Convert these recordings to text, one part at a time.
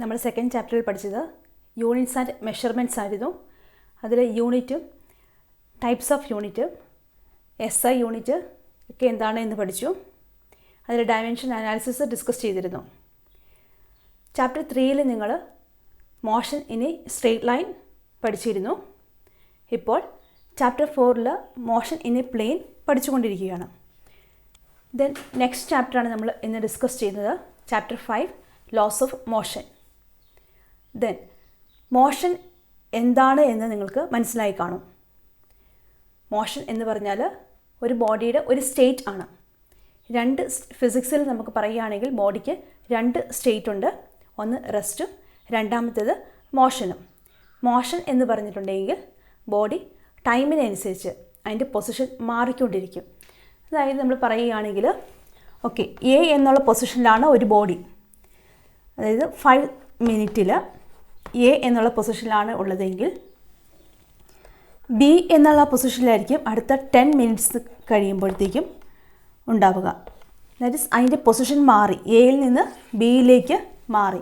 നമ്മൾ സെക്കൻഡ് ചാപ്റ്ററിൽ പഠിച്ചത് യൂണിറ്റ്സ് ആൻഡ് മെഷർമെൻറ്റ്സ് ആയിരുന്നു. അതിൽ യൂണിറ്റും types of unit, SI unit ഒക്കെ എന്താണ് എന്ന് പഠിച്ചു. അതിൽ ഡയമെൻഷൻ അനാലിസിസ് ഡിസ്കസ് ചെയ്തിരുന്നു. ചാപ്റ്റർ 3യിൽ നിങ്ങൾ motion in a straight line പഠിച്ചിരുന്നു. ഇപ്പോൾ ചാപ്റ്റർ 4ൽ മോഷൻ ഇൻ എ പ്ലെയിൻ പഠിച്ചുകൊണ്ടിരിക്കുകയാണ്. ദെൻ നെക്സ്റ്റ് ചാപ്റ്ററാണ് നമ്മൾ ഇന്ന് ഡിസ്കസ് ചെയ്യുന്നത്. Chapter 5 laws of motion. Then motion എന്താണ് എന്ന് നിങ്ങൾക്ക് മനസ്സിലായി കാണും. മോഷൻ എന്ന് പറഞ്ഞാൽ ഒരു ബോഡിയുടെ ഒരു സ്റ്റേറ്റ് ആണ്. രണ്ട് ഫിസിക്സിൽ നമുക്ക് പറയുകയാണെങ്കിൽ ബോഡിക്ക് രണ്ട് സ്റ്റേറ്റ് ഉണ്ട്. ഒന്ന് റെസ്റ്റും രണ്ടാമത്തേത് മോഷനും. മോഷൻ എന്ന് പറഞ്ഞിട്ടുണ്ടെങ്കിൽ ബോഡി ടൈമിനനുസരിച്ച് അതിൻ്റെ പൊസിഷൻ മാറിക്കൊണ്ടിരിക്കും. അതായത് നമ്മൾ പറയുകയാണെങ്കിൽ ഓക്കെ, എ എന്നുള്ള പൊസിഷനിലാണ് ഒരു ബോഡി, അതായത് 5 മിനിറ്റിൽ എ എന്നുള്ള പൊസിഷനിലാണ് ഉള്ളതെങ്കിൽ ബി എന്നുള്ള പൊസിഷനിലായിരിക്കും അടുത്ത 10 മിനിറ്റ്സ് കഴിയുമ്പോഴത്തേക്കും ഉണ്ടാവുക. ദാറ്റ് ഈസ് അതിൻ്റെ പൊസിഷൻ മാറി, എയിൽ നിന്ന് ബിയിലേക്ക് മാറി.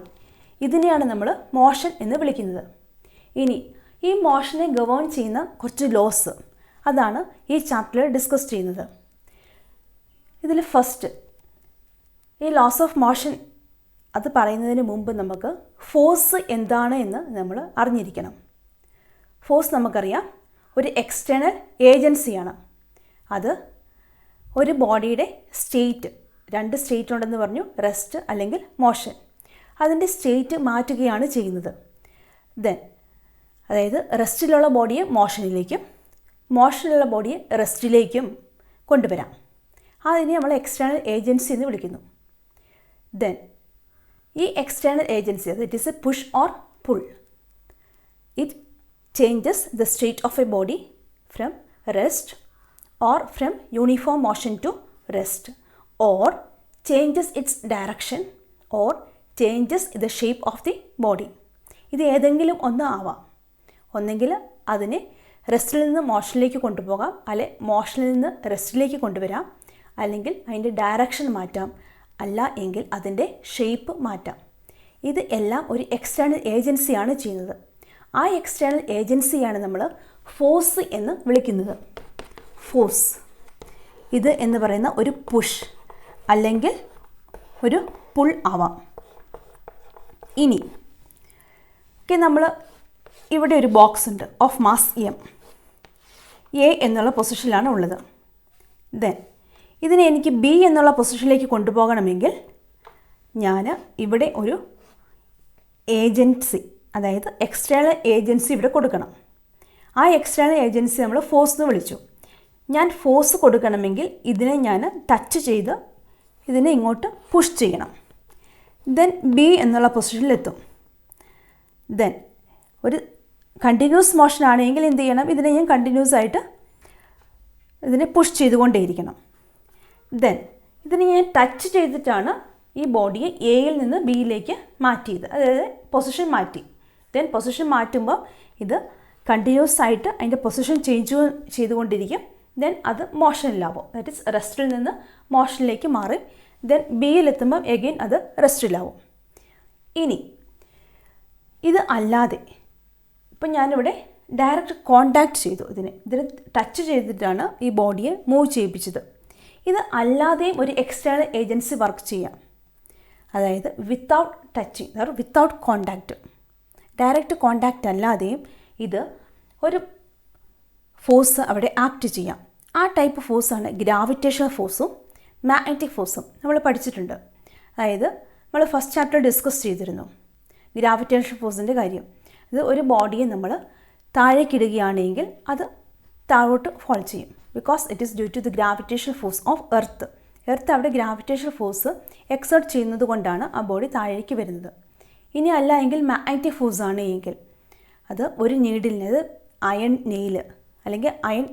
ഇതിനെയാണ് നമ്മൾ മോഷൻ എന്ന് വിളിക്കുന്നത്. ഇനി ഈ മോഷനെ ഗവേൺ ചെയ്യുന്ന കുറച്ച് ലോസ്, അതാണ് ഈ ചാപ്റ്ററിൽ ഡിസ്കസ് ചെയ്യുന്നത്. ഇതിൽ ഫസ്റ്റ് ഈ ലോസ് ഓഫ് മോഷൻ അത് പറയുന്നതിന് മുമ്പ് നമുക്ക് ഫോഴ്സ് എന്താണ് എന്ന് നമ്മൾ അറിഞ്ഞിരിക്കണം. ഫോഴ്സ് നമുക്കറിയാം, ഒരു എക്സ്റ്റേണൽ ഏജൻസിയാണ്. അത് ഒരു ബോഡിയുടെ സ്റ്റേറ്റ്, രണ്ട് സ്റ്റേറ്റ് ഉണ്ടെന്ന് പറഞ്ഞു, റെസ്റ്റ് അല്ലെങ്കിൽ മോഷൻ. അതിൻ്റെ സ്റ്റേറ്റ് മാറ്റുകയാണ് ചെയ്യുന്നത്. ദെൻ അതായത് റെസ്റ്റിലുള്ള ബോഡിയെ മോഷനിലേക്കും മോഷനിലുള്ള ബോഡിയെ റെസ്റ്റിലേക്കും കൊണ്ടുവരാം. അതിനെ നമ്മൾ എക്സ്റ്റേണൽ ഏജൻസി എന്ന് വിളിക്കുന്നു. ദെൻ ഈ എക്സ്റ്റേണൽ ഏജൻസി, അത് it is a push or pull. It changes the state of a body from rest or from uniform motion to rest, or changes its direction or changes the shape of the body. ഇത് ഏതെങ്കിലും ഒന്ന് ആവാം. ഒന്നെങ്കിൽ അതിനെ റെസ്റ്റിൽ നിന്ന് മോഷനിലേക്ക് കൊണ്ടുപോകാം, അല്ലെ മോഷനിൽ നിന്ന് റെസ്റ്റിലേക്ക് കൊണ്ടുവരാം, അല്ലെങ്കിൽ അതിൻ്റെ ഡയറക്ഷൻ മാറ്റാം, അല്ല എങ്കിൽ അതിൻ്റെ ഷേപ്പ് മാറ്റാം. ഇത് എല്ലാം ഒരു എക്സ്റ്റേണൽ ഏജൻസിയാണ് ചെയ്യുന്നത്. ആ എക്സ്റ്റേണൽ ഏജൻസിയാണ് നമ്മൾ ഫോഴ്സ് എന്ന് വിളിക്കുന്നത്. ഫോഴ്സ് ഇത് എന്ന് പറയുന്ന ഒരു പുഷ് അല്ലെങ്കിൽ ഒരു പുൾ ആവാം. ഇനി നമ്മൾ ഇവിടെ ഒരു ബോക്സ് ഉണ്ട് ഓഫ് മാസ് എം, എ എന്നുള്ള പൊസിഷനിലാണ് ഉള്ളത്. ദെൻ ഇതിനെ എനിക്ക് ബി എന്നുള്ള പൊസിഷനിലേക്ക് കൊണ്ടുപോകണമെങ്കിൽ ഞാൻ ഇവിടെ ഒരു ഏജൻസി, അതായത് എക്സ്റ്റേണൽ ഏജൻസി ഇവിടെ കൊടുക്കണം. ആ എക്സ്റ്റേണൽ ഏജൻസി നമ്മൾ ഫോഴ്സ് എന്ന് വിളിച്ചു. ഞാൻ ഫോഴ്സ് കൊടുക്കണമെങ്കിൽ ഇതിനെ ഞാൻ ടച്ച് ചെയ്ത് ഇതിനെ ഇങ്ങോട്ട് പുഷ് ചെയ്യണം. ദെൻ ബി എന്നുള്ള പൊസിഷനിലെത്തും. ദെൻ ഒരു കണ്ടിന്യൂസ് മോഷൻ ആണെങ്കിൽ എന്ത് ചെയ്യണം, ഇതിനെ ഞാൻ കണ്ടിന്യൂസ് ആയിട്ട് ഇതിനെ പുഷ് ചെയ്തുകൊണ്ടേയിരിക്കണം. ദെൻ ഇതിനെ ഞാൻ ടച്ച് ചെയ്തിട്ടാണ് ഈ ബോഡിയെ എയിൽ നിന്ന് ബിയിലേക്ക് മാറ്റിയത്, അതായത് പൊസിഷൻ മാറ്റി. ദെൻ പൊസിഷൻ മാറ്റുമ്പോൾ ഇത് കണ്ടിന്യൂസ് ആയിട്ട് അതിൻ്റെ പൊസിഷൻ ചേഞ്ച് ചെയ്തുകൊണ്ടിരിക്കും. ദെൻ അത് മോഷനിലാവും, ദാറ്റ് ഈസ് റെസ്റ്റിൽ നിന്ന് മോഷനിലേക്ക് മാറി. ദെൻ ബിയിലെത്തുമ്പോൾ എഗെയിൻ അത് റെസ്റ്റിലാവും. ഇനി ഇത് അല്ലാതെ ഇപ്പം ഞാനിവിടെ ഡയറക്റ്റ് കോണ്ടാക്റ്റ് ചെയ്തു, ഇതിനെ ടച്ച് ചെയ്തിട്ടാണ് ഈ ബോഡിയെ മൂവ് ചെയ്യിപ്പിച്ചത്. ഇത് അല്ലാതെയും ഒരു എക്സ്റ്റേണൽ ഏജൻസി വർക്ക് ചെയ്യാം, അതായത് വിത്തൗട്ട് ടച്ചിങ്, അതായത് വിത്തൗട്ട് കോണ്ടാക്റ്റ്. ഡയറക്റ്റ് കോണ്ടാക്റ്റ് അല്ലാതെയും ഇത് ഒരു ഫോഴ്സ് അവിടെ ആക്ട് ചെയ്യാം. ആ ടൈപ്പ് ഫോഴ്സാണ് ഗ്രാവിറ്റേഷണൽ ഫോഴ്സും മാഗ്നറ്റിക് ഫോഴ്സും. നമ്മൾ പഠിച്ചിട്ടുണ്ട്. അതായത് നമ്മൾ ഫസ്റ്റ് ചാപ്റ്റർ ഡിസ്കസ് ചെയ്തിരുന്നു ഗ്രാവിറ്റേഷണൽ ഫോഴ്സിൻ്റെ കാര്യം. ഇത് ഒരു ബോഡിയെ നമ്മൾ താഴേക്കിടുകയാണെങ്കിൽ അത് താഴോട്ട് ഫോൾ ചെയ്യും, because it is due to the gravitational force of earth. Earth അവിടെ ഗ്രാവിറ്റേഷണൽ ഫോഴ്സ് എക്സേർട്ട് ചെയ്യുന്നത് കൊണ്ടാണ് ആ ബോഡി താഴേക്ക് വരുന്നത്. ഇനി അല്ല എങ്കിൽ മാഗ്നറ്റിക് ഫോഴ്സ് ആണ് എങ്കിൽ അത് ഒരു നീഡിലിന്, അത് അയൺ നെയിൽ അല്ലെങ്കിൽ അയൺ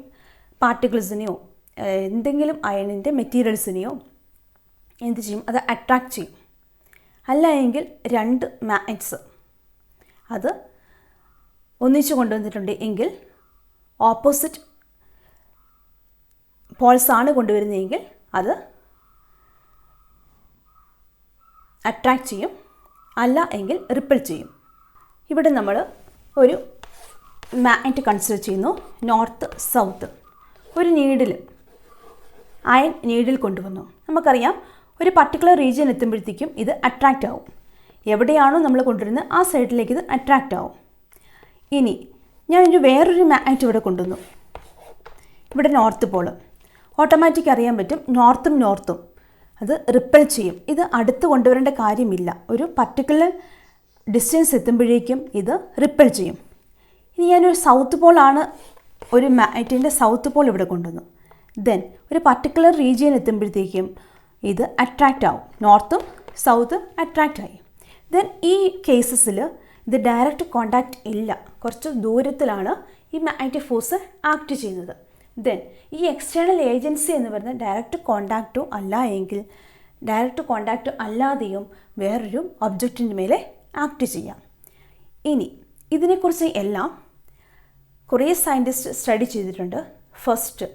പാർട്ടിക്കിൾസിനെയോ എന്തെങ്കിലും അയണിൻ്റെ മെറ്റീരിയൽസിനെയോ എന്ത് ചെയ്യും, അത് അട്രാക്റ്റ് ചെയ്യും. അല്ല എങ്കിൽ രണ്ട് മാഗ്നറ്റ്സ് അത് ഒന്നിച്ചു കൊണ്ടുവന്നിട്ടുണ്ട് എങ്കിൽ ഓപ്പോസിറ്റ് പോൾസാണ് കൊണ്ടുവരുന്നതെങ്കിൽ അത് അട്രാക്റ്റ് ചെയ്യും. അല്ല എങ്കിൽ റിപ്പൽ ചെയ്യും. ഇവിടെ നമ്മൾ ഒരു മാഗ്നറ്റ് കൺസിഡർ ചെയ്യുന്നു, നോർത്ത് സൗത്ത്. ഒരു നീഡിൽ, അയൺ നീഡിൽ കൊണ്ടുവന്നു. നമുക്കറിയാം ഒരു പർട്ടിക്കുലർ റീജിയൻ എത്തുമ്പോഴത്തേക്കും ഇത് അട്രാക്റ്റ് ആവും. എവിടെയാണോ നമ്മൾ കൊണ്ടുവരുന്നത് ആ സൈഡിലേക്ക് ഇത് അട്രാക്റ്റ് ആവും. ഇനി ഞാനൊരു വേറൊരു മാഗ്നറ്റ് ഇവിടെ കൊണ്ടുവന്നു. ഇവിടെ നോർത്ത് പോൾ. ഓട്ടോമാറ്റിക് അറിയാൻ പറ്റും നോർത്തും അത് റിപ്പൽ ചെയ്യും. ഇത് അടുത്ത് കൊണ്ടുവരേണ്ട കാര്യമില്ല. ഒരു പർട്ടിക്കുലർ ഡിസ്റ്റൻസ് എത്തുമ്പോഴേക്കും ഇത് റിപ്പൽ ചെയ്യും. ഇനി ഞാനൊരു സൗത്ത് പോളാണ്, ഒരു മാഗ്നറ്റിൻ്റെ സൗത്ത് പോൾ ഇവിടെ കൊണ്ടുവന്നു. ദെൻ ഒരു പർട്ടിക്കുലർ റീജിയൻ എത്തുമ്പോഴത്തേക്കും ഇത് അട്രാക്റ്റ് ആവും. നോർത്തും സൗത്തും അട്രാക്റ്റ് ആയി. ദെൻ ഈ കേസസിൽ ഇത് ഡയറക്റ്റ് കോണ്ടാക്റ്റ് ഇല്ല, കുറച്ച് ദൂരത്തിലാണ് ഈ മാഗ്നറ്റിക് ഫോഴ്സ് ആക്ട് ചെയ്യുന്നത്. ദെൻ ഈ എക്സ്റ്റേണൽ ഏജൻസി എന്ന് പറയുന്നത് ഡയറക്റ്റ് കോണ്ടാക്റ്റോ അല്ല എങ്കിൽ ഡയറക്റ്റ് കോണ്ടാക്റ്റ് അല്ലാതെയും വേറൊരു ഒബ്ജക്റ്റിൻ്റെ മേലെ ആക്ട് ചെയ്യാം. ഇനി ഇതിനെക്കുറിച്ച് എല്ലാം കുറേ സയൻറ്റിസ്റ്റ് സ്റ്റഡി ചെയ്തിട്ടുണ്ട്. ഫസ്റ്റ്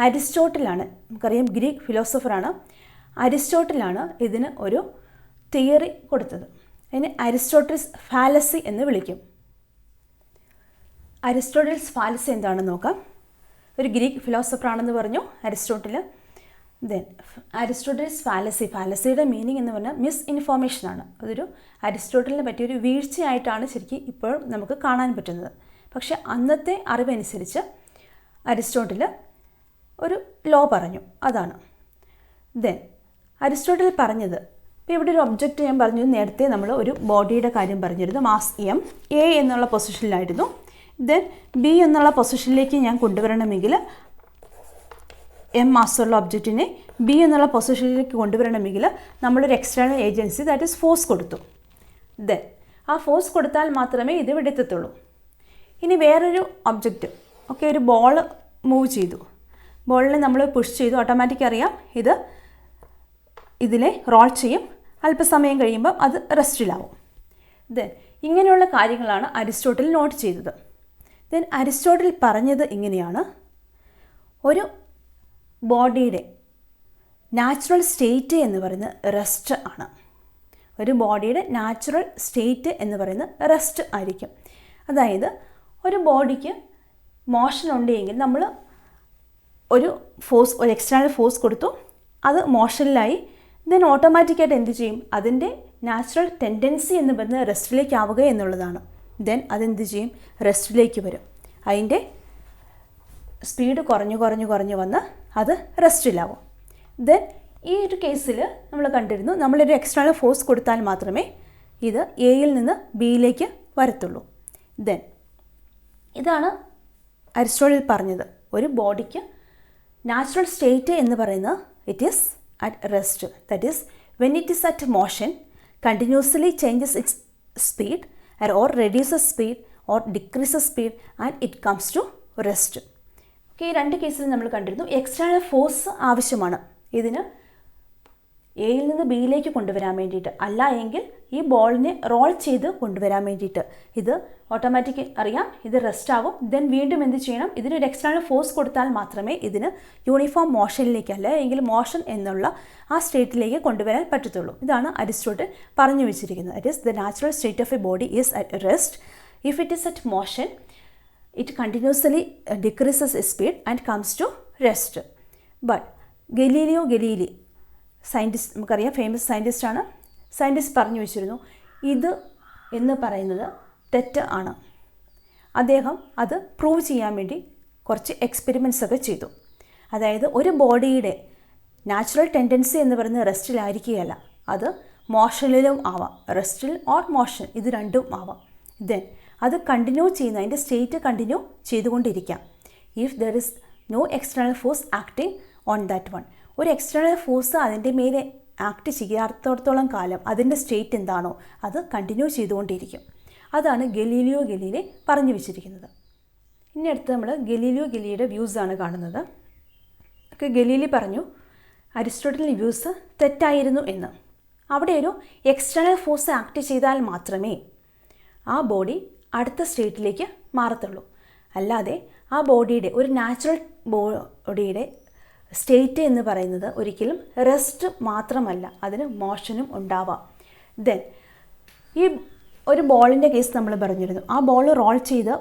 അരിസ്റ്റോട്ടിലാണ്, നമുക്കറിയാം ഗ്രീക്ക് ഫിലോസഫറാണ്. അരിസ്റ്റോട്ടിലാണ് ഇതിന് ഒരു തിയറി കൊടുത്തത്. അതിന് അരിസ്റ്റോട്ടിൽസ് ഫാലസി എന്ന് വിളിക്കും. അരിസ്റ്റോട്ടിൽസ് ഫാലസി എന്താണെന്ന് നോക്കാം. ഒരു ഗ്രീക്ക് ഫിലോസഫറാണെന്ന് പറഞ്ഞു അരിസ്റ്റോട്ടിൽ. ദെൻ അരിസ്റ്റോട്ടിൽസ് ഫാലസിയുടെ മീനിങ് എന്ന് പറഞ്ഞാൽ മിസ് ഇൻഫോർമേഷനാണ്. അതൊരു അരിസ്റ്റോട്ടിലിനെ പറ്റിയൊരു വീഴ്ചയായിട്ടാണ് ശരിക്കും ഇപ്പോൾ നമുക്ക് കാണാൻ പറ്റുന്നത്. പക്ഷേ അന്നത്തെ അറിവനുസരിച്ച് അരിസ്റ്റോട്ടിൽ ഒരു ലോ പറഞ്ഞു, അതാണ്. ദെൻ അരിസ്റ്റോട്ടിൽ പറഞ്ഞത്, ഇപ്പോൾ ഇവിടെ ഒരു ഒബ്ജക്റ്റ് ഞാൻ പറഞ്ഞു, നേരത്തെ നമ്മൾ ഒരു ബോഡിയുടെ കാര്യം പറഞ്ഞിരുന്നു. മാസ് എ എന്നുള്ള പൊസിഷനിലായിരുന്നു. ദെൻ ബി എന്നുള്ള പൊസിഷനിലേക്ക് ഞാൻ കൊണ്ടുവരണമെങ്കിൽ എം മാസ്സുള്ള ഒബ്ജക്റ്റിനെ ബി എന്നുള്ള പൊസിഷനിലേക്ക് കൊണ്ടുവരണമെങ്കിൽ നമ്മളൊരു external agency, that is force കൊടുത്തു. ദെൻ ആ ഫോഴ്സ് കൊടുത്താൽ മാത്രമേ ഇത് ഇവിടെ എത്തത്തുള്ളൂ. ഇനി വേറൊരു ഒബ്ജക്റ്റ്, ഓക്കെ, ഒരു ബോൾ മൂവ് ചെയ്തു. ബോളിനെ നമ്മൾ പുഷ് ചെയ്തു. ഓട്ടോമാറ്റിക് അറിയാം ഇതിനെ റോൾ ചെയ്യും. അല്പസമയം കഴിയുമ്പോൾ അത് റെസ്റ്റിലാവും. ദെൻ ഇങ്ങനെയുള്ള കാര്യങ്ങളാണ് അരിസ്റ്റോട്ടിൽ നോട്ട് ചെയ്തത്. ദെൻ അരിസ്റ്റോട്ടിൽ പറഞ്ഞത് ഇങ്ങനെയാണ്, ഒരു ബോഡിയുടെ നാച്ചുറൽ സ്റ്റേറ്റ് എന്ന് പറയുന്നത് റെസ്റ്റ് ആണ്. ഒരു ബോഡിയുടെ നാച്ചുറൽ സ്റ്റേറ്റ് എന്ന് പറയുന്നത് റെസ്റ്റ് ആയിരിക്കും. അതായത് ഒരു ബോഡിക്ക് മോഷൻ ഉണ്ടെങ്കിൽ നമ്മൾ ഒരു എക്സ്റ്റേണൽ ഫോഴ്സ് കൊടുത്തു, അത് മോഷനിലായി. ദെൻ ഓട്ടോമാറ്റിക്കായിട്ട് എന്ത് ചെയ്യും, അതിൻ്റെ നാച്ചുറൽ ടെൻഡൻസി എന്ന് പറയുന്നത് റെസ്റ്റിലേക്ക് ആവുക എന്നുള്ളതാണ്. ദെൻ അതെന്ത് ചെയ്യും, റെസ്റ്റിലേക്ക് വരും. അതിൻ്റെ സ്പീഡ് കുറഞ്ഞു വന്ന് അത് റെസ്റ്റിലാവും. ദെൻ ഈ ഒരു കേസിൽ നമ്മൾ കണ്ടിരുന്നു, നമ്മളൊരു എക്സ്റ്റേണൽ ഫോഴ്സ് കൊടുത്താൽ മാത്രമേ ഇത് എയിൽ നിന്ന് ബിയിലേക്ക് വരത്തുള്ളൂ. ദെൻ ഇതാണ് അരിസ്റ്റോട്ടിൽ പറഞ്ഞത്, ഒരു ബോഡിക്ക് നാച്ചുറൽ സ്റ്റേറ്റ് എന്ന് പറയുന്നത് it is at rest. That is when it is at motion continuously changes it's speed or reduces speed or decreases speed and it comes to rest. Okay, ഈ രണ്ട് കേസിൽ നമ്മൾ കണ്ടിരുന്നു എക്സ്റ്റേണൽ ഫോഴ്സ് ആവശ്യമാണ് ഇതിന് എയിൽ നിന്ന് ബിയിലേക്ക് കൊണ്ടുവരാൻ വേണ്ടിയിട്ട്. അല്ല എങ്കിൽ ഈ ബോളിനെ റോൾ ചെയ്ത് കൊണ്ടുവരാൻ വേണ്ടിയിട്ട് ഇത് ഓട്ടോമാറ്റിക് അറിയാം ഇത് റെസ്റ്റ് ആവും. ദെൻ വീണ്ടും എന്ത് ചെയ്യണം, ഇതിനൊരു എക്സ്റ്റേണൽ ഫോഴ്സ് കൊടുത്താൽ മാത്രമേ ഇതിന് യൂണിഫോം മോഷനിലേക്ക് അല്ല എങ്കിൽ മോഷൻ എന്നുള്ള ആ സ്റ്റേറ്റിലേക്ക് കൊണ്ടുവരാൻ പറ്റത്തുള്ളൂ. ഇതാണ് അരിസ്റ്റോട്ടിൽ പറഞ്ഞു വെച്ചിരിക്കുന്നത്. That is the natural state of a body is at rest. If it is at motion it continuously decreases speed and comes to rest. But Galileo Galilei scientist, നമുക്കറിയാം ഫേമസ് സയൻറ്റിസ്റ്റാണ്, സയൻറ്റിസ്റ്റ് പറഞ്ഞു വെച്ചിരുന്നു ഇത് എന്ന് പറയുന്നത് തെറ്റ് ആണ്. അദ്ദേഹം അത് പ്രൂവ് ചെയ്യാൻ വേണ്ടി കുറച്ച് എക്സ്പെരിമെൻറ്റ്സ് ഒക്കെ ചെയ്തു. അതായത് ഒരു ബോഡിയുടെ നാച്ചുറൽ ടെൻഡൻസി എന്ന് പറയുന്നത് റെസ്റ്റിലായിരിക്കുകയല്ല, അത് മോഷനിലും ആവാം. റെസ്റ്റിൽ ഓർ മോഷൻ ഇത് രണ്ടും ആവാം. ദെൻ അത് കണ്ടിന്യൂ ചെയ്യുന്ന അതിൻ്റെ സ്റ്റേറ്റ് കണ്ടിന്യൂ ചെയ്തുകൊണ്ടിരിക്കാം. If there is no external force acting on that one. ഒരു എക്സ്റ്റേണൽ ഫോഴ്സ് അതിൻ്റെ മേലെ ആക്ട് ചെയ്യാത്തോടത്തോളം കാലം അതിൻ്റെ സ്റ്റേറ്റ് എന്താണോ അത് കണ്ടിന്യൂ ചെയ്തുകൊണ്ടിരിക്കും. അതാണ് ഗലീലിയോ ഗലീലി പറഞ്ഞു വെച്ചിരിക്കുന്നത്. ഇനി അടുത്ത് നമ്മൾ ഗലീലിയോ ഗലീലിയുടെ വ്യൂസാണ് കാണുന്നത്. ഒക്കെ ഗലീലി പറഞ്ഞു അരിസ്റ്റോട്ടലിൻ്റെ വ്യൂസ് തെറ്റായിരുന്നു എന്ന്. അവിടെ ഒരു എക്സ്റ്റേണൽ ഫോഴ്സ് ആക്ട് ചെയ്താൽ മാത്രമേ ആ ബോഡി അടുത്ത സ്റ്റേറ്റിലേക്ക് മാറത്തുള്ളൂ. അല്ലാതെ ആ ബോഡിയുടെ ഒരു നാച്ചുറൽ ബോഡിയുടെ സ്റ്റേറ്റ് എന്ന് പറയുന്നത് ഒരിക്കലും റെസ്റ്റ് മാത്രമല്ല, അതിന് മോഷനും ഉണ്ടാവാം. ദെൻ ഈ ഒരു ബോളിൻ്റെ കേസ് നമ്മൾ പറഞ്ഞിരുന്നു. ആ ബോൾ റോൾ ചെയ്ത്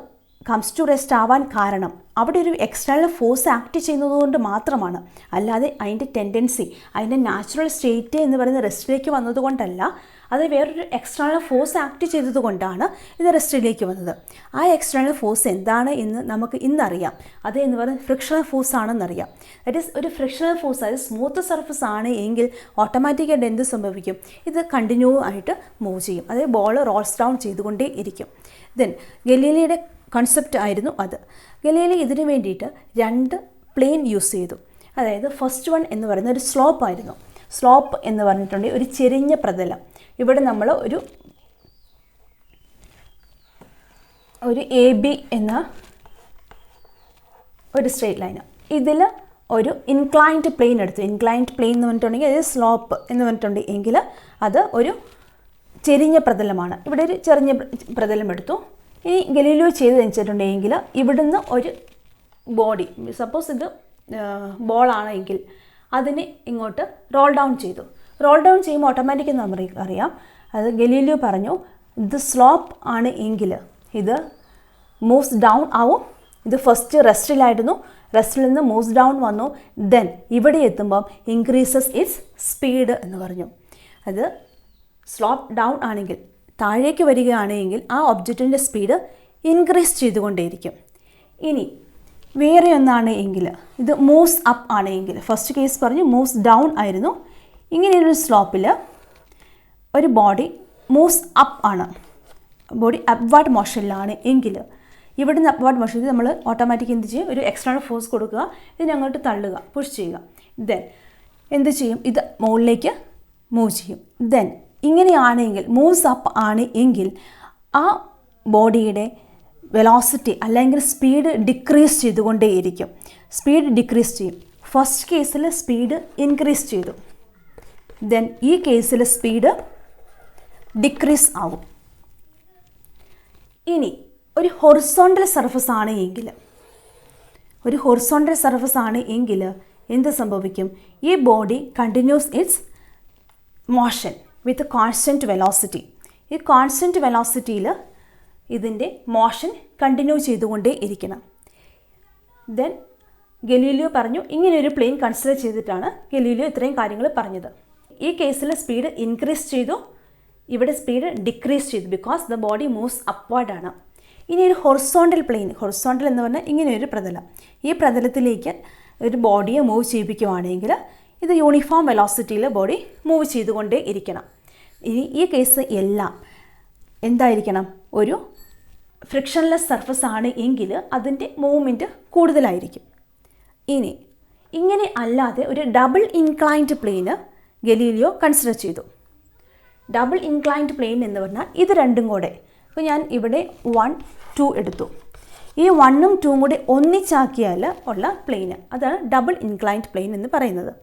കംസ് ടു റെസ്റ്റ് ആവാൻ കാരണം അവിടെ ഒരു എക്സ്റ്റേണൽ ഫോഴ്സ് ആക്ട് ചെയ്യുന്നതുകൊണ്ട് മാത്രമാണ്. അല്ലാതെ അതിൻ്റെ ടെൻഡൻസി, അതിൻ്റെ നാച്ചുറൽ സ്റ്റേറ്റ് എന്ന് പറയുന്ന റെസ്റ്റിലേക്ക് വന്നതുകൊണ്ടല്ല, അത് വേറൊരു എക്സ്റ്റേണൽ ഫോഴ്സ് ആക്ട് ചെയ്തതുകൊണ്ടാണ് ഇത് റെസ്റ്റിലേക്ക് വന്നത്. ആ എക്സ്റ്റേണൽ ഫോഴ്സ് എന്താണ് എന്ന് നമുക്ക് ഇന്നറിയാം. അത് എന്ന് പറയുന്നത് ഫ്രിക്ഷണൽ ഫോഴ്സ് ആണെന്നറിയാം. ദാറ്റ് ഈസ് ഒരു ഫ്രിക്ഷണൽ ഫോഴ്സ്, അതായത് സ്മൂത്ത് സർഫസ് ആണ് എങ്കിൽ ഓട്ടോമാറ്റിക്കായിട്ട് എന്ത് സംഭവിക്കും? ഇത് കണ്ടിന്യൂ ആയിട്ട് മൂവ് ചെയ്യും. അതായത് ബോൾ റോൾസ് ഡൗൺ ചെയ്തുകൊണ്ടേ ഇരിക്കും. ദെൻ ഗലീലിയുടെ കൺസെപ്റ്റ് ആയിരുന്നു അത്. ഗലീലി ഇതിനു വേണ്ടിയിട്ട് 2 പ്ലെയിൻ യൂസ് ചെയ്തു. അതായത് ഫസ്റ്റ് വൺ എന്ന് പറയുന്നത് ഒരു സ്ലോപ്പ് ആയിരുന്നു. സ്ലോപ്പ് എന്ന് പറഞ്ഞിട്ടുണ്ടെങ്കിൽ ഒരു ചെരിഞ്ഞ പ്രതലം. ഇവിടെ നമ്മൾ ഒരു AB എന്ന ഒരു സ്ട്രെയിറ്റ് ലൈന്, ഇതിൽ ഒരു ഇൻക്ലൈൻഡ് പ്ലെയിൻ എടുത്തു. ഇൻക്ലൈൻഡ് പ്ലെയിൻ എന്ന് പറഞ്ഞിട്ടുണ്ടെങ്കിൽ അത് സ്ലോപ്പ് എന്ന് പറഞ്ഞിട്ടുണ്ടെങ്കിൽ അത് ഒരു ചെരിഞ്ഞ പ്രതലമാണ്. ഇവിടെ ഒരു ചെറിഞ്ഞ പ്രതലം എടുത്തു. ഇനി ഗലീലിയോ ചെയ്ത് വെച്ചിട്ടുണ്ടെങ്കിൽ ഇവിടുന്ന് ഒരു ബോഡി, സപ്പോസ് ഇത് ബോളാണെങ്കിൽ അതിനെ ഇങ്ങോട്ട് റോൾ ഡൗൺ ചെയ്തു. റോൾ ഡൗൺ ചെയ്യുമ്പോൾ ഓട്ടോമാറ്റിക്കലി നമുക്ക് അറിയാം, അത് ഗലീലിയോ പറഞ്ഞു, ഇത് സ്ലോപ്പ് ആണ് എങ്കിൽ ഇത് മൂവ്സ് ഡൗൺ ആവും. ഇത് ഫസ്റ്റ് റെസ്റ്റിലായിരുന്നു, റെസ്റ്റിൽ നിന്ന് മൂവ്സ് ഡൗൺ വന്നു. ദെൻ ഇവിടെ എത്തുമ്പം ഇൻക്രീസസ് ഇറ്റ്സ് സ്പീഡ് എന്ന് പറഞ്ഞു. അത് സ്ലോപ്പ് ഡൗൺ ആണെങ്കിൽ, താഴേക്ക് വരികയാണെങ്കിൽ ആ ഒബ്ജക്റ്റിൻ്റെ സ്പീഡ് ഇൻക്രീസ് ചെയ്തുകൊണ്ടേയിരിക്കും. ഇനി വേറെ ഒന്നാണ് എങ്കിൽ, ഇത് മൂവ്സ് അപ്പ് ആണ് എങ്കിൽ, ഫസ്റ്റ് കേസ് പറഞ്ഞു മൂവ്സ് ഡൗൺ ആയിരുന്നു. ഇങ്ങനെയൊരു സ്ലോപ്പിൽ ഒരു ബോഡി മൂവ്സ് അപ്പ് ആണ്, ബോഡി അപ്വാർഡ് മോഷനിലാണ് എങ്കിൽ ഇവിടുന്ന് അപ്വാർഡ് മോഷൻ നമ്മൾ ഓട്ടോമാറ്റിക് എന്ത് ചെയ്യും? ഒരു എക്സ്റ്റേണൽ ഫോഴ്സ് കൊടുക്കുക, ഇതിനെ അങ്ങോട്ട് തള്ളുക, പുഷ് ചെയ്യുക. ദെൻ എന്ത് ചെയ്യും? ഇത് മുകളിലേക്ക് മൂവ് ചെയ്യും. ദെൻ ഇങ്ങനെയാണെങ്കിൽ മൂവ്സ് അപ്പ് ആണ് എങ്കിൽ ആ ബോഡിയുടെ വെലോസിറ്റി അല്ലെങ്കിൽ സ്പീഡ് ഡിക്രീസ് ചെയ്തുകൊണ്ടേയിരിക്കും. സ്പീഡ് ഡിക്രീസ് ചെയ്യും. ഫസ്റ്റ് കേസിൽ സ്പീഡ് ഇൻക്രീസ് ചെയ്തു, ദെൻ ഈ കേസിൽ സ്പീഡ് ഡിക്രീസ് ആവും. ഇനി ഒരു ഹൊറിസോണ്ടൽ സർഫസ് ആണ് എങ്കിൽ, ഒരു ഹൊറിസോണ്ടൽ സർഫസ് ആണ് എങ്കിൽ എന്ത് സംഭവിക്കും? ഈ body continuous it's motion with constant velocity. ഈ കോൺസ്റ്റൻറ്റ് വെലോസിറ്റിയിൽ ഇതിൻ്റെ മോഷൻ കണ്ടിന്യൂ ചെയ്തുകൊണ്ടേ ഇരിക്കണം. ദെൻ ഗലീലിയോ പറഞ്ഞു, ഇങ്ങനെയൊരു പ്ലെയിൻ കൺസിഡർ ചെയ്തിട്ടാണ് ഗലീലിയോ ഇത്രയും കാര്യങ്ങൾ പറഞ്ഞത്. ഈ കേസിൽ സ്പീഡ് ഇൻക്രീസ് ചെയ്തു, ഇവിടെ സ്പീഡ് ഡിക്രീസ് ചെയ്തു, because the body moves upward ആണ്. ഇനി ഒരു ഹൊറിസോണ്ടൽ പ്ലെയിൻ, ഹൊറിസോണ്ടൽ എന്ന് പറഞ്ഞാൽ ഇങ്ങനെയൊരു പ്രതലം, ഈ പ്രതലത്തിലേക്ക് ഒരു ബോഡിയെ മൂവ് ചെയ്യിപ്പിക്കുകയാണെങ്കിൽ ഇത് യൂണിഫോം വെലോസിറ്റിയിൽ ബോഡി മൂവ് ചെയ്തുകൊണ്ടേ ഇരിക്കണം. ഇനി ഈ കേസ് എല്ലാം എന്തായിരിക്കണം? ഒരു ഫ്രിക്ഷൻലെസ് സർഫസ് ആണ് എങ്കിൽ അതിൻ്റെ മൂവ്മെൻറ്റ് കൂടുതലായിരിക്കും. ഇനി ഇങ്ങനെ അല്ലാതെ ഒരു ഡബിൾ ഇൻക്ലൈൻഡ് പ്ലെയിന് ഗലീലിയോ കൺസിഡർ ചെയ്തു. ഡബിൾ ഇൻക്ലൈൻഡ് പ്ലെയിൻ എന്ന് പറഞ്ഞാൽ ഇത് രണ്ടും കൂടെ, അപ്പോൾ ഞാൻ ഇവിടെ 1, 2 എടുത്തു. ഈ 1ഉം 2ഉം കൂടി ഒന്നിച്ചാക്കിയാൽ ഉള്ള പ്ലെയിന്, അതാണ് ഡബിൾ ഇൻക്ലൈൻഡ് പ്ലെയിൻ എന്ന് പറയുന്നത്.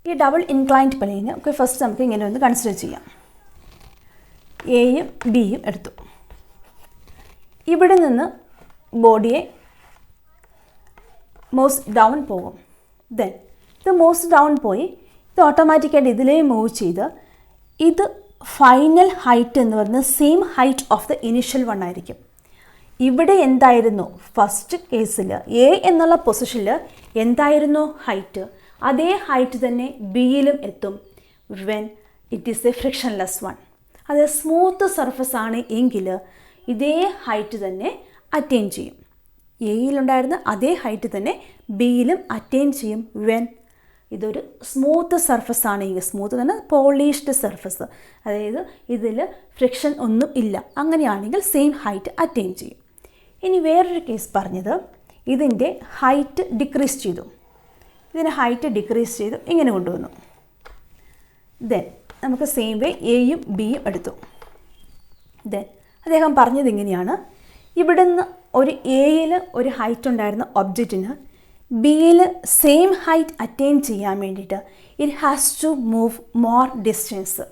ഈ ഡബിൾ ഇൻക്ലൈൻഡ് പ്ലെയിന് ഫസ്റ്റ് നമുക്ക് ഇങ്ങനെ ഒന്ന് കൺസിഡർ ചെയ്യാം. എയും ബിയും എടുത്തു. ഇവിടെ നിന്ന് ബോഡിയെ മൂവ്സ് ഡൗൺ പോകും. ദെൻ ഇത് മൂവ്സ് ഡൗൺ പോയി, ഇത് ഓട്ടോമാറ്റിക്കായിട്ട് ഇതിലേ മൂവ് ചെയ്ത് ഇത് ഫൈനൽ ഹൈറ്റ് എന്ന് പറയുന്നത് same height of the initial one ആയിരിക്കും. ഇവിടെ എന്തായിരുന്നു ഫസ്റ്റ് കേസിൽ എ എന്നുള്ള പൊസിഷനിൽ എന്തായിരുന്നു ഹൈറ്റ്, അതേ ഹൈറ്റ് തന്നെ ബിയിലും എത്തും when it is A frictionless one. അത് സ്മൂത്ത് സർഫസ് ആണ് എങ്കിൽ ഇതേ ഹൈറ്റ് തന്നെ അറ്റൈൻ ചെയ്യും. എയിലുണ്ടായിരുന്ന അതേ ഹൈറ്റ് തന്നെ ബിയിലും അറ്റൈൻ ചെയ്യും വെൻ ഇതൊരു സ്മൂത്ത് സർഫസ് ആണെങ്കിൽ. സ്മൂത്ത് തന്നെ പോളിഷ്ഡ് സർഫസ്, അതായത് ഇതിൽ ഫ്രിക്ഷൻ ഒന്നും ഇല്ല. അങ്ങനെയാണെങ്കിൽ സെയിം ഹൈറ്റ് അറ്റൈൻ ചെയ്യും. ഇനി വേറൊരു കേസ് പറഞ്ഞത്, ഇതിൻ്റെ ഹൈറ്റ് ഡിക്രീസ് ചെയ്തു. ഇതിന് ഹൈറ്റ് ഡിക്രീസ് ചെയ്തു ഇങ്ങനെ കൊണ്ടുവന്നു. ദെൻ നമുക്ക് സെയിം വേ എയും ബിയും എടുത്തു. ദെൻ അദ്ദേഹം പറഞ്ഞത് ഇങ്ങനെയാണ്, ഇവിടുന്ന് ഒരു എയിൽ ഒരു ഹൈറ്റ് ഉണ്ടായിരുന്ന ഒബ്ജക്റ്റിന് ബിയിൽ സെയിം ഹൈറ്റ് അറ്റൈൻ ചെയ്യാൻ വേണ്ടിയിട്ട് it has to move more distance.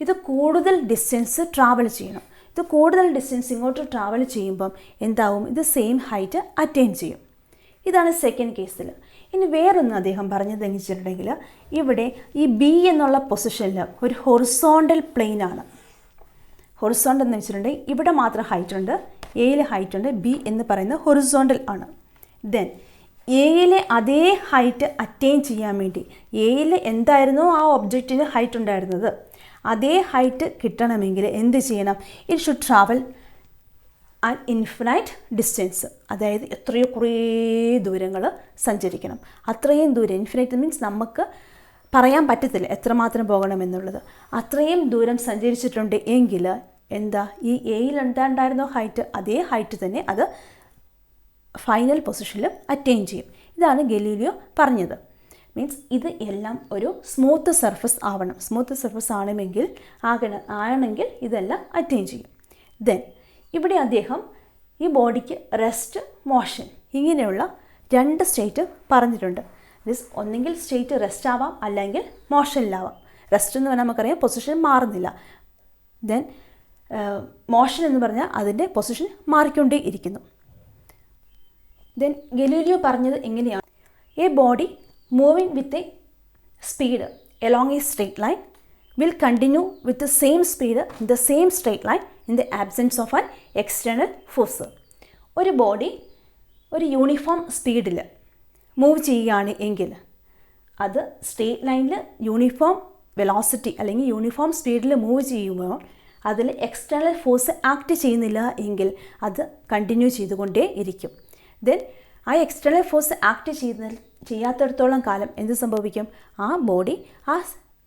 ഇത് കൂടുതൽ ഡിസ്റ്റൻസ് ട്രാവൽ ചെയ്യണം. ഇത് കൂടുതൽ ഡിസ്റ്റൻസ് ഇങ്ങോട്ട് ട്രാവൽ ചെയ്യുമ്പം എന്താവും, ഇത് സെയിം ഹൈറ്റ് അറ്റൈൻ ചെയ്യും. ഇതാണ് സെക്കൻഡ് കേസിൽ. ഇനി വേറൊന്ന് അദ്ദേഹം പറഞ്ഞത് വെച്ചിട്ടുണ്ടെങ്കിൽ ഇവിടെ ഈ ബി എന്നുള്ള പൊസിഷനിൽ ഒരു ഹൊറിസോണ്ടൽ പ്ലെയിൻ ആണ്. ഹൊറിസോണ്ടൽ എന്ന് വെച്ചിട്ടുണ്ടെങ്കിൽ ഇവിടെ മാത്രം ഹൈറ്റ് ഉണ്ട്, എയിൽ ഹൈറ്റ് ഉണ്ട്, ബി എന്ന് പറയുന്നത് ഹൊറിസോണ്ടൽ ആണ്. ദെൻ എയിലെ അതേ ഹൈറ്റ് അറ്റൈൻ ചെയ്യാൻ വേണ്ടി എയിൽ എന്തായിരുന്നോ ആ ഒബ്ജക്റ്റിന് ഹൈറ്റ് ഉണ്ടായിരുന്നത് അതേ ഹൈറ്റ് കിട്ടണമെങ്കിൽ എന്ത് ചെയ്യണം? It should travel an infinite distance, അതായത് എത്രയോ കുറേ ദൂരങ്ങൾ സഞ്ചരിക്കണം. അത്രയും ദൂരം, ഇൻഫിനൈറ്റ് മീൻസ് നമുക്ക് പറയാൻ പറ്റത്തില്ല എത്രമാത്രം പോകണമെന്നുള്ളത്. അത്രയും ദൂരം സഞ്ചരിച്ചിട്ടുണ്ട് എങ്കിൽ എന്താ, ഈ എയിൽ എന്താണ്ടായിരുന്നോ ഹൈറ്റ് അതേ ഹൈറ്റ് തന്നെ അത് ഫൈനൽ പൊസിഷനിൽ അറ്റൈൻ ചെയ്യും. ഇതാണ് ഗലീലിയോ പറഞ്ഞത്. മീൻസ് ഇത് എല്ലാം ഒരു സ്മൂത്ത് സർഫസ് ആവണം. സ്മൂത്ത് സർഫസ് ആണെങ്കിൽ ഇതെല്ലാം അറ്റൈൻ ചെയ്യും. ദെൻ ഇവിടെ അദ്ദേഹം ഈ ബോഡിക്ക് റെസ്റ്റ്, മോഷൻ ഇങ്ങനെയുള്ള 2 സ്റ്റേറ്റ് പറഞ്ഞിട്ടുണ്ട്. ഒന്നെങ്കിൽ സ്റ്റേറ്റ് റെസ്റ്റ് ആവാം, അല്ലെങ്കിൽ മോഷനിലാവാം. റെസ്റ്റ് എന്ന് പറഞ്ഞാൽ നമുക്കറിയാം പൊസിഷൻ മാറുന്നില്ല. ദെൻ മോഷൻ എന്ന് പറഞ്ഞാൽ അതിൻ്റെ പൊസിഷൻ മാറിക്കൊണ്ടേ ഇരിക്കുന്നു. ദെൻ ഗലീലിയോ പറഞ്ഞത് എങ്ങനെയാണ്? A body moving with a speed along a straight line will continue with the same speed in the same straight line in the absence of an external force. ഒരു body ഒരു uniform സ്പീഡിൽ move ചെയ്യുകയാണ് എങ്കിൽ അത് straight ലൈനിൽ uniform velocity അല്ലെങ്കിൽ uniform സ്പീഡിൽ move ചെയ്യുമ്പോൾ അതിൽ എക്സ്റ്റേണൽ ഫോഴ്സ് ആക്ട് ചെയ്യുന്നില്ല എങ്കിൽ അത് കണ്ടിന്യൂ ചെയ്തുകൊണ്ടേ ഇരിക്കും. ദെൻ ആ എക്സ്റ്റേണൽ ഫോഴ്സ് ആക്ട് ചെയ്യാത്തിടത്തോളം കാലം എന്ത് സംഭവിക്കും? ആ ബോഡി ആ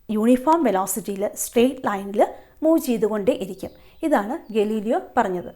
യൂണിഫോം വെലോസിറ്റിയിൽ സ്ട്രെയിറ്റ് ലൈനിൽ മൂവ് ചെയ്തുകൊണ്ടേ ഇരിക്കും. ഇതാണ് ഗലീലിയോ പറഞ്ഞത്.